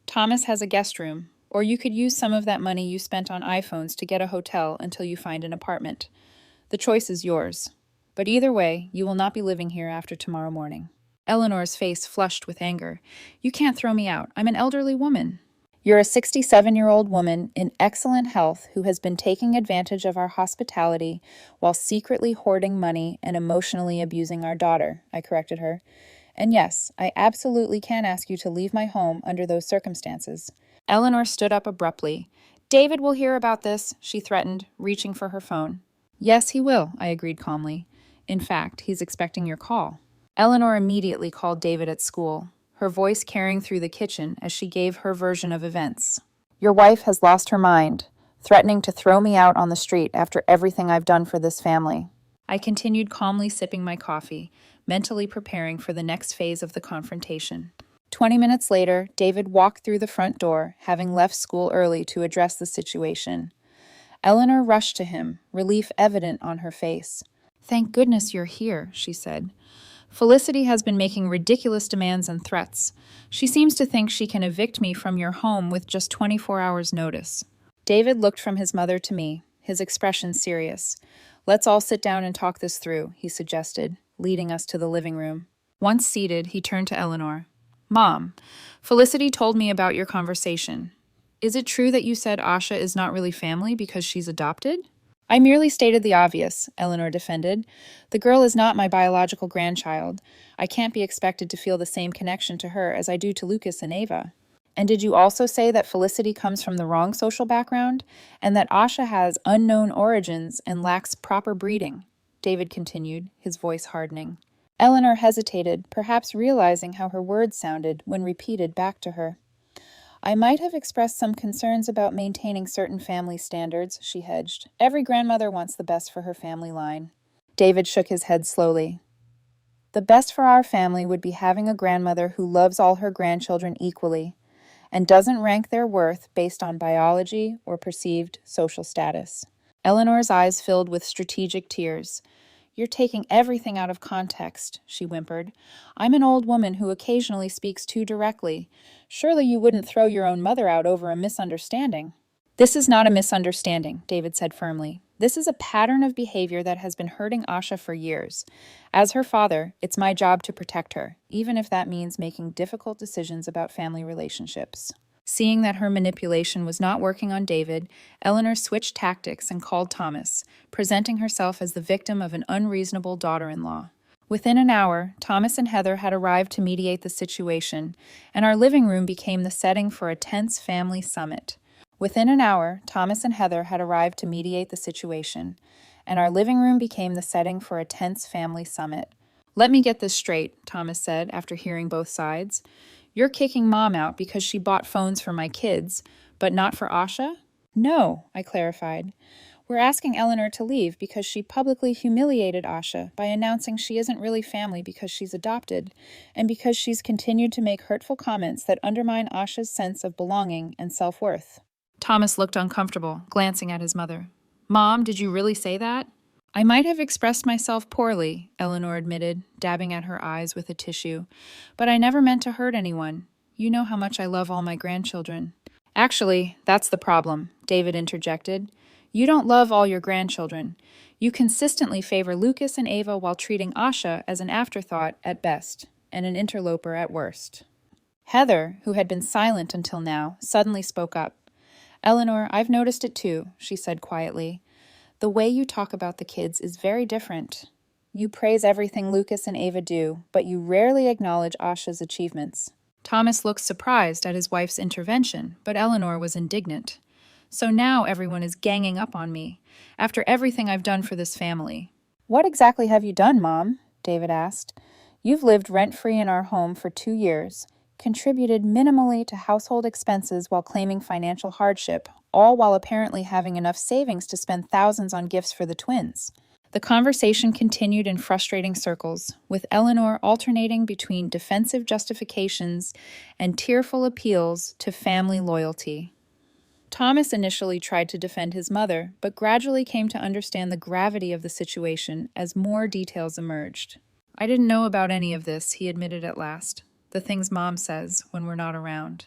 Thomas has a guest room, or you could use some of that money you spent on iPhones to get a hotel until you find an apartment. The choice is yours. But either way, you will not be living here after tomorrow morning. Eleanor's face flushed with anger. You can't throw me out. I'm an elderly woman. You're a 67-year-old woman in excellent health who has been taking advantage of our hospitality while secretly hoarding money and emotionally abusing our daughter, I corrected her. And yes, I absolutely can ask you to leave my home under those circumstances. Eleanor stood up abruptly. David will hear about this, she threatened, reaching for her phone. Yes, he will, I agreed calmly. In fact, he's expecting your call. Eleanor immediately called David at school, her voice carrying through the kitchen as she gave her version of events. Your wife has lost her mind, threatening to throw me out on the street after everything I've done for this family. I continued calmly sipping my coffee, mentally preparing for the next phase of the confrontation. 20 minutes later, David walked through the front door, having left school early to address the situation. Eleanor rushed to him, relief evident on her face. Thank goodness you're here, she said. Felicity has been making ridiculous demands and threats. She seems to think she can evict me from your home with just 24 hours' notice. David looked from his mother to me, his expression serious. Let's all sit down and talk this through, he suggested, leading us to the living room. Once seated, he turned to Eleanor. Mom, Felicity told me about your conversation. Is it true that you said Asha is not really family because she's adopted? I merely stated the obvious, Eleanor defended. The girl is not my biological grandchild. I can't be expected to feel the same connection to her as I do to Lucas and Ava. And did you also say that Felicity comes from the wrong social background, and that Asha has unknown origins and lacks proper breeding? David continued, his voice hardening. Eleanor hesitated, perhaps realizing how her words sounded when repeated back to her. I might have expressed some concerns about maintaining certain family standards, she hedged. Every grandmother wants the best for her family line. David shook his head slowly. The best for our family would be having a grandmother who loves all her grandchildren equally and doesn't rank their worth based on biology or perceived social status. Eleanor's eyes filled with strategic tears. "You're taking everything out of context," she whimpered. "I'm an old woman who occasionally speaks too directly. Surely you wouldn't throw your own mother out over a misunderstanding." "This is not a misunderstanding," David said firmly. "This is a pattern of behavior that has been hurting Asha for years. As her father, it's my job to protect her, even if that means making difficult decisions about family relationships." Seeing that her manipulation was not working on David, Eleanor switched tactics and called Thomas, presenting herself as the victim of an unreasonable daughter-in-law. Within an hour, Thomas and Heather had arrived to mediate the situation, and our living room became the setting for a tense family summit. Within an hour, Thomas and Heather had arrived to mediate the situation, and our living room became the setting for a tense family summit. "Let me get this straight," Thomas said after hearing both sides. "You're kicking Mom out because she bought phones for my kids, but not for Asha?" "No," I clarified. "We're asking Eleanor to leave because she publicly humiliated Asha by announcing she isn't really family because she's adopted, and because she's continued to make hurtful comments that undermine Asha's sense of belonging and self-worth." Thomas looked uncomfortable, glancing at his mother. "Mom, did you really say that?" "I might have expressed myself poorly," Eleanor admitted, dabbing at her eyes with a tissue, "but I never meant to hurt anyone. You know how much I love all my grandchildren." "Actually, that's the problem," David interjected. "You don't love all your grandchildren. You consistently favor Lucas and Ava while treating Asha as an afterthought at best, and an interloper at worst." Heather, who had been silent until now, suddenly spoke up. "Eleanor, I've noticed it too," she said quietly. "The way you talk about the kids is very different. You praise everything Lucas and Ava do, but you rarely acknowledge Asha's achievements." Thomas looked surprised at his wife's intervention, but Eleanor was indignant. "So now everyone is ganging up on me, after everything I've done for this family." "What exactly have you done, Mom?" David asked. "You've lived rent-free in our home for 2 years, contributed minimally to household expenses while claiming financial hardship, all while apparently having enough savings to spend thousands on gifts for the twins." The conversation continued in frustrating circles, with Eleanor alternating between defensive justifications and tearful appeals to family loyalty. Thomas initially tried to defend his mother, but gradually came to understand the gravity of the situation as more details emerged. "I didn't know about any of this," he admitted at last. "The things Mom says when we're not around.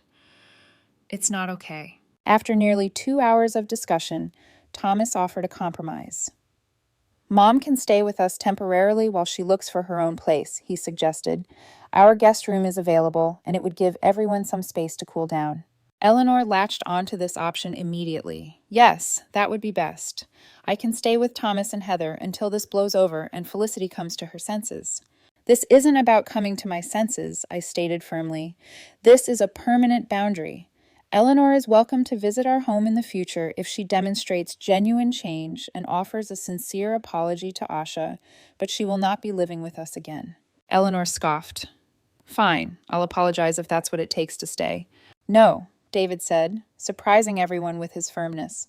It's not okay." After nearly 2 hours of discussion, Thomas offered a compromise. "Mom can stay with us temporarily while she looks for her own place," he suggested. "Our guest room is available, and it would give everyone some space to cool down." Eleanor latched onto this option immediately. "Yes, that would be best. I can stay with Thomas and Heather until this blows over and Felicity comes to her senses." "This isn't about coming to my senses," I stated firmly. "This is a permanent boundary. Eleanor is welcome to visit our home in the future if she demonstrates genuine change and offers a sincere apology to Asha, but she will not be living with us again." Eleanor scoffed. "Fine, I'll apologize if that's what it takes to stay." "No," David said, surprising everyone with his firmness.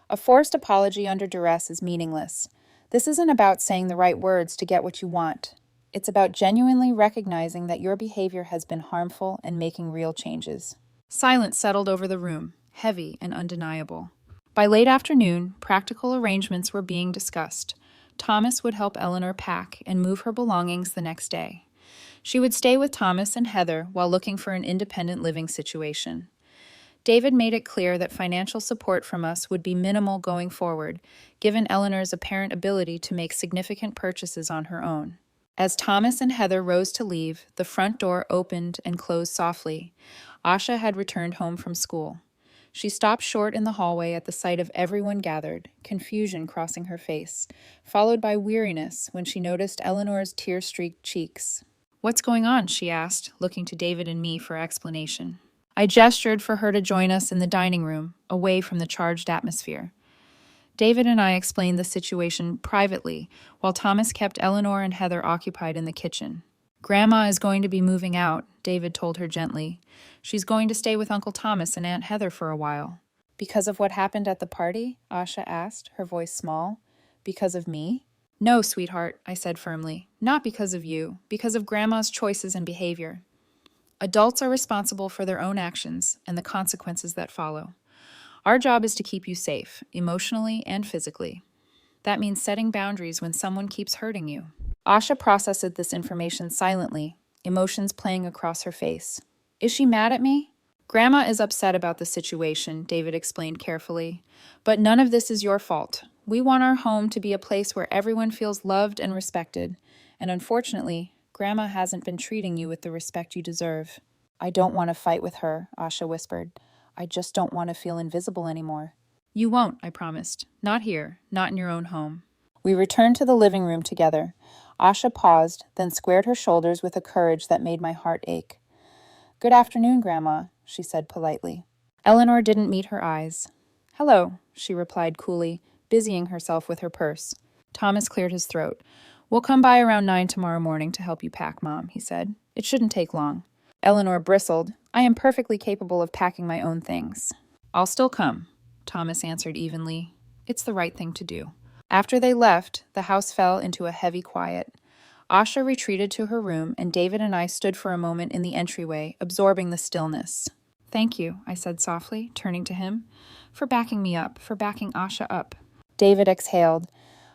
"A forced apology under duress is meaningless. This isn't about saying the right words to get what you want. It's about genuinely recognizing that your behavior has been harmful and making real changes." Silence settled over the room, heavy and undeniable. By late afternoon, practical arrangements were being discussed. Thomas would help Eleanor pack and move her belongings the next day. She would stay with Thomas and Heather while looking for an independent living situation. David made it clear that financial support from us would be minimal going forward, given Eleanor's apparent ability to make significant purchases on her own. As Thomas and Heather rose to leave, the front door opened and closed softly. Asha had returned home from school. She stopped short in the hallway at the sight of everyone gathered, confusion crossing her face, followed by weariness when she noticed Eleanor's tear-streaked cheeks. "What's going on?" she asked, looking to David and me for explanation. I gestured for her to join us in the dining room, away from the charged atmosphere. David and I explained the situation privately, while Thomas kept Eleanor and Heather occupied in the kitchen. "Grandma is going to be moving out," David told her gently. "She's going to stay with Uncle Thomas and Aunt Heather for a while." "Because of what happened at the party?" Asha asked, her voice small. "Because of me?" No, sweetheart, I said firmly. Not because of you, because of Grandma's choices and behavior. Adults are responsible for their own actions and the consequences that follow. Our job is to keep you safe, emotionally and physically. That means setting boundaries when someone keeps hurting you. Asha processed this information silently, emotions playing across her face. Is she mad at me? Grandma is upset about the situation, David explained carefully. But none of this is your fault. We want our home to be a place where everyone feels loved and respected. And unfortunately, Grandma hasn't been treating you with the respect you deserve. I don't want to fight with her, Asha whispered. I just don't want to feel invisible anymore. You won't, I promised. Not here, not in your own home. We returned to the living room together. Asha paused, then squared her shoulders with a courage that made my heart ache. Good afternoon, Grandma, she said politely. Eleanor didn't meet her eyes. Hello, she replied coolly, busying herself with her purse. Thomas cleared his throat. We'll come by around 9 tomorrow morning to help you pack, Mom, he said. It shouldn't take long. Eleanor bristled. I am perfectly capable of packing my own things. I'll still come, Thomas answered evenly. It's the right thing to do. After they left, the house fell into a heavy quiet. Asha retreated to her room, and David and I stood for a moment in the entryway, absorbing the stillness. Thank you, I said softly, turning to him, for backing me up, for backing Asha up. David exhaled.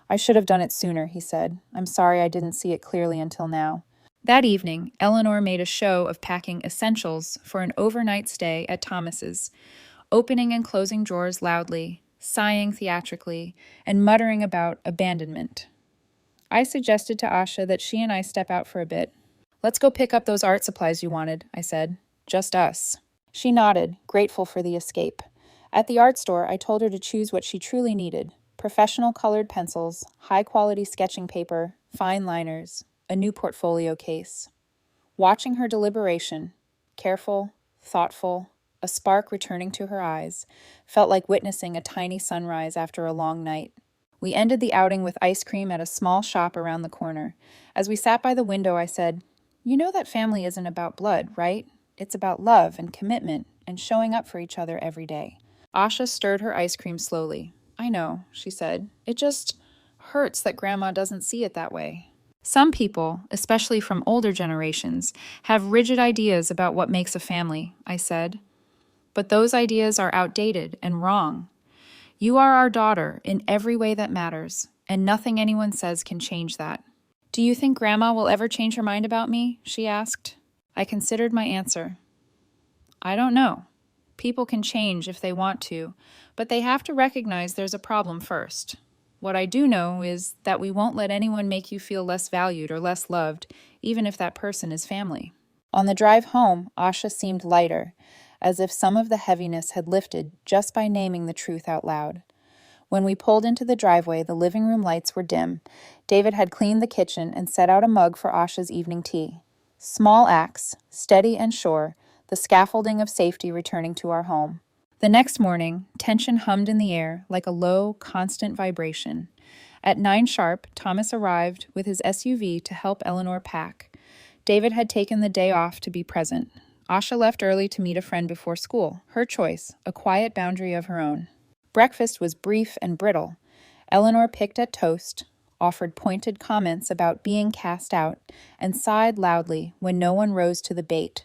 I should have done it sooner, he said. I'm sorry I didn't see it clearly until now. That evening, Eleanor made a show of packing essentials for an overnight stay at Thomas's, opening and closing drawers loudly, sighing theatrically, and muttering about abandonment. I suggested to Asha that she and I step out for a bit. Let's go pick up those art supplies you wanted, I said. Just us. She nodded, grateful for the escape. At the art store, I told her to choose what she truly needed. Professional colored pencils, high-quality sketching paper, fine liners, a new portfolio case. Watching her deliberation, careful, thoughtful, a spark returning to her eyes, felt like witnessing a tiny sunrise after a long night. We ended the outing with ice cream at a small shop around the corner. As we sat by the window, I said, You know that family isn't about blood, right? It's about love and commitment and showing up for each other every day. Asha stirred her ice cream slowly. I know, she said. It just hurts that Grandma doesn't see it that way. Some people, especially from older generations, have rigid ideas about what makes a family, I said. But those ideas are outdated and wrong. You are our daughter in every way that matters, and nothing anyone says can change that. Do you think Grandma will ever change her mind about me? She asked. I considered my answer. I don't know. People can change if they want to, but they have to recognize there's a problem first. What I do know is that we won't let anyone make you feel less valued or less loved, even if that person is family. On the drive home, Asha seemed lighter, as if some of the heaviness had lifted just by naming the truth out loud. When we pulled into the driveway, the living room lights were dim. David had cleaned the kitchen and set out a mug for Asha's evening tea. Small acts, steady and sure, the scaffolding of safety returning to our home. The next morning, tension hummed in the air like a low, constant vibration. At 9 sharp, Thomas arrived with his SUV to help Eleanor pack. David had taken the day off to be present. Asha left early to meet a friend before school, her choice, a quiet boundary of her own. Breakfast was brief and brittle. Eleanor picked at toast, offered pointed comments about being cast out, and sighed loudly when no one rose to the bait.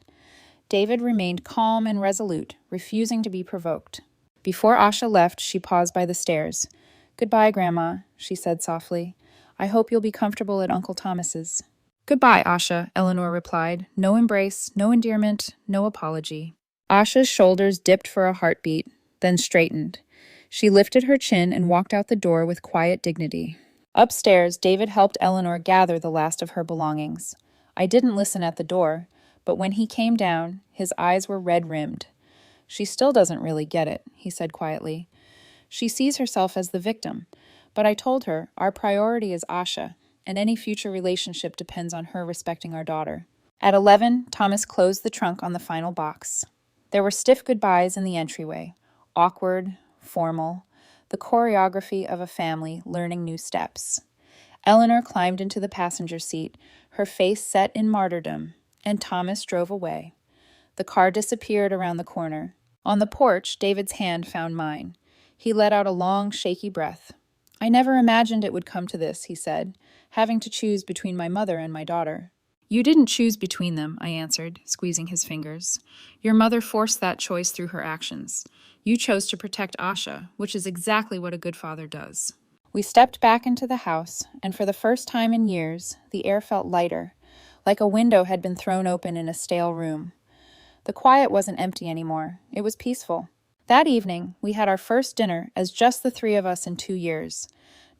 David remained calm and resolute, refusing to be provoked. Before Asha left, she paused by the stairs. Goodbye, Grandma, she said softly. I hope you'll be comfortable at Uncle Thomas's. Goodbye, Asha, Eleanor replied. No embrace, no endearment, no apology. Asha's shoulders dipped for a heartbeat, then straightened. She lifted her chin and walked out the door with quiet dignity. Upstairs, David helped Eleanor gather the last of her belongings. I didn't listen at the door, but when he came down, his eyes were red-rimmed. She still doesn't really get it, he said quietly. She sees herself as the victim, but I told her our priority is Asha, and any future relationship depends on her respecting our daughter. At 11, Thomas closed the trunk on the final box. There were stiff goodbyes in the entryway, awkward, formal, the choreography of a family learning new steps. Eleanor climbed into the passenger seat, her face set in martyrdom, and Thomas drove away. The car disappeared around the corner. On the porch, David's hand found mine. He let out a long, shaky breath. I never imagined it would come to this, he said, having to choose between my mother and my daughter. You didn't choose between them, I answered, squeezing his fingers. Your mother forced that choice through her actions. You chose to protect Asha, which is exactly what a good father does. We stepped back into the house, and for the first time in years, the air felt lighter, like a window had been thrown open in a stale room. The quiet wasn't empty anymore. It was peaceful. That evening, we had our first dinner as just the three of us in 2 years.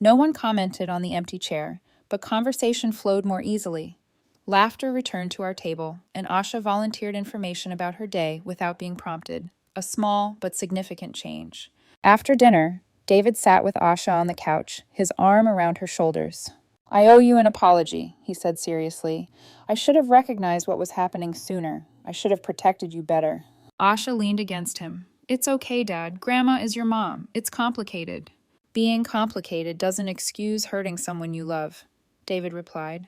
No one commented on the empty chair, but conversation flowed more easily. Laughter returned to our table, and Asha volunteered information about her day without being prompted, a small but significant change. After dinner, David sat with Asha on the couch, his arm around her shoulders. I owe you an apology, he said seriously. I should have recognized what was happening sooner. I should have protected you better. Asha leaned against him. It's okay, Dad. Grandma is your mom. It's complicated. Being complicated doesn't excuse hurting someone you love, David replied.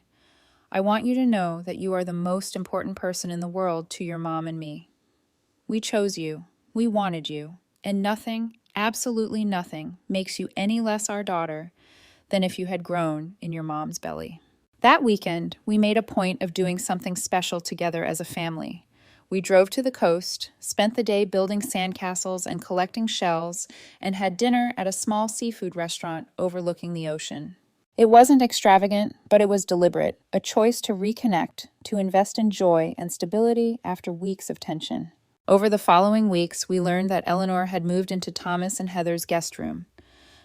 I want you to know that you are the most important person in the world to your mom and me. We chose you. We wanted you. And nothing, absolutely nothing, makes you any less our daughter than if you had grown in your mom's belly. That weekend, we made a point of doing something special together as a family. We drove to the coast, spent the day building sandcastles and collecting shells, and had dinner at a small seafood restaurant overlooking the ocean. It wasn't extravagant, but it was deliberate, a choice to reconnect, to invest in joy and stability after weeks of tension. Over the following weeks, we learned that Eleanor had moved into Thomas and Heather's guest room.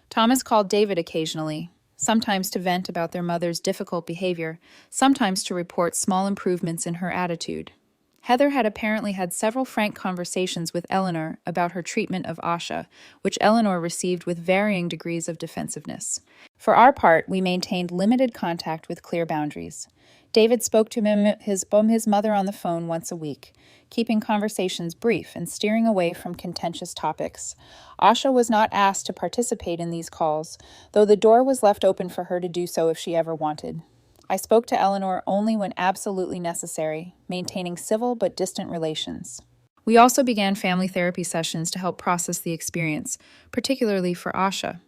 Thomas called David occasionally, sometimes to vent about their mother's difficult behavior, sometimes to report small improvements in her attitude. Heather had apparently had several frank conversations with Eleanor about her treatment of Asha, which Eleanor received with varying degrees of defensiveness. For our part, we maintained limited contact with clear boundaries. David spoke to his mother on the phone once a week, keeping conversations brief and steering away from contentious topics. Asha was not asked to participate in these calls, though the door was left open for her to do so if she ever wanted. I spoke to Eleanor only when absolutely necessary, maintaining civil but distant relations. We also began family therapy sessions to help process the experience, particularly for Asha.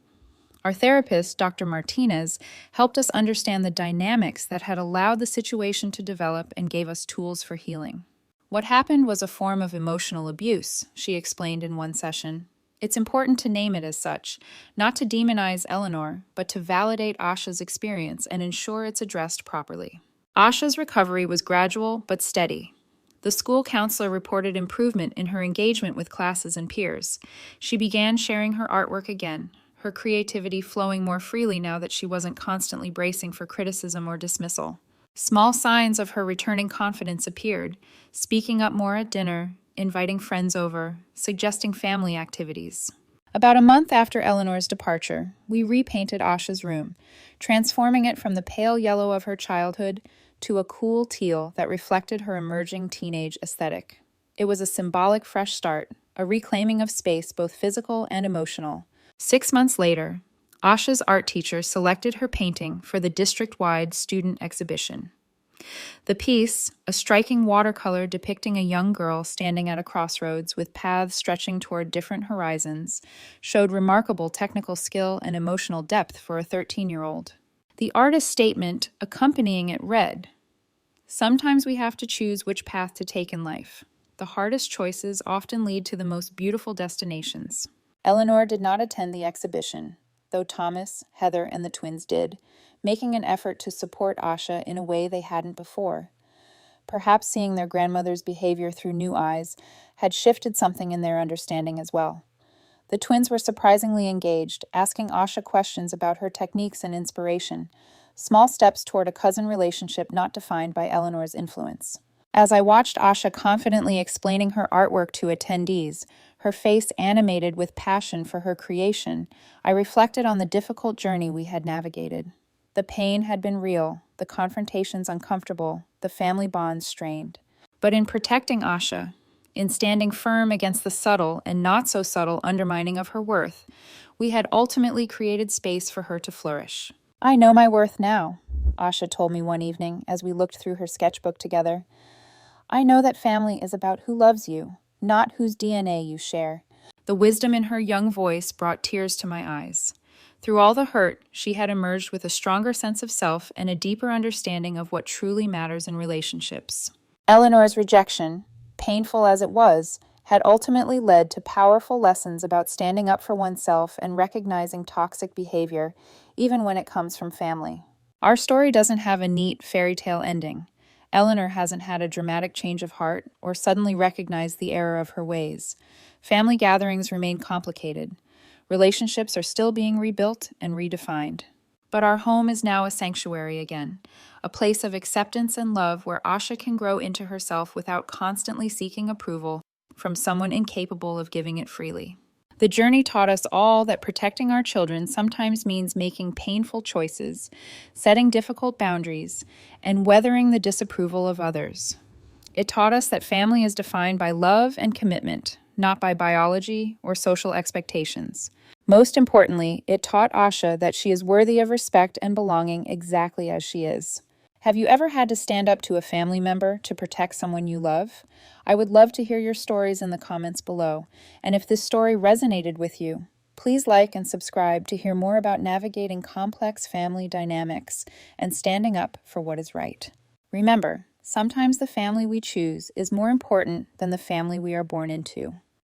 Our therapist, Dr. Martinez, helped us understand the dynamics that had allowed the situation to develop and gave us tools for healing. What happened was a form of emotional abuse, she explained in one session. It's important to name it as such, not to demonize Eleanor, but to validate Asha's experience and ensure it's addressed properly. Asha's recovery was gradual but steady. The school counselor reported improvement in her engagement with classes and peers. She began sharing her artwork again, her creativity flowing more freely now that she wasn't constantly bracing for criticism or dismissal. Small signs of her returning confidence appeared, speaking up more at dinner, inviting friends over, suggesting family activities. About a month after Eleanor's departure, we repainted Asha's room, transforming it from the pale yellow of her childhood to a cool teal that reflected her emerging teenage aesthetic. It was a symbolic fresh start, a reclaiming of space both physical and emotional. 6 months later, Asha's art teacher selected her painting for the district-wide student exhibition. The piece, a striking watercolor depicting a young girl standing at a crossroads with paths stretching toward different horizons, showed remarkable technical skill and emotional depth for a 13-year-old. The artist's statement accompanying it read, "Sometimes we have to choose which path to take in life. The hardest choices often lead to the most beautiful destinations." Eleanor did not attend the exhibition, though Thomas, Heather, and the twins did, making an effort to support Asha in a way they hadn't before. Perhaps seeing their grandmother's behavior through new eyes had shifted something in their understanding as well. The twins were surprisingly engaged, asking Asha questions about her techniques and inspiration, small steps toward a cousin relationship not defined by Eleanor's influence. As I watched Asha confidently explaining her artwork to attendees, her face animated with passion for her creation, I reflected on the difficult journey we had navigated. The pain had been real, the confrontations uncomfortable, the family bonds strained. But in protecting Asha, in standing firm against the subtle and not so subtle undermining of her worth, we had ultimately created space for her to flourish. "I know my worth now," Asha told me one evening as we looked through her sketchbook together. "I know that family is about who loves you, not whose DNA you share." The wisdom in her young voice brought tears to my eyes. Through all the hurt, she had emerged with a stronger sense of self and a deeper understanding of what truly matters in relationships. Eleanor's rejection, painful as it was, had ultimately led to powerful lessons about standing up for oneself and recognizing toxic behavior, even when it comes from family. Our story doesn't have a neat fairy tale ending. Eleanor hasn't had a dramatic change of heart or suddenly recognized the error of her ways. Family gatherings remain complicated. Relationships are still being rebuilt and redefined. But our home is now a sanctuary again, a place of acceptance and love where Asha can grow into herself without constantly seeking approval from someone incapable of giving it freely. The journey taught us all that protecting our children sometimes means making painful choices, setting difficult boundaries, and weathering the disapproval of others. It taught us that family is defined by love and commitment, not by biology or social expectations. Most importantly, it taught Asha that she is worthy of respect and belonging exactly as she is. Have you ever had to stand up to a family member to protect someone you love? I would love to hear your stories in the comments below, and if this story resonated with you, please like and subscribe to hear more about navigating complex family dynamics and standing up for what is right. Remember, sometimes the family we choose is more important than the family we are born into.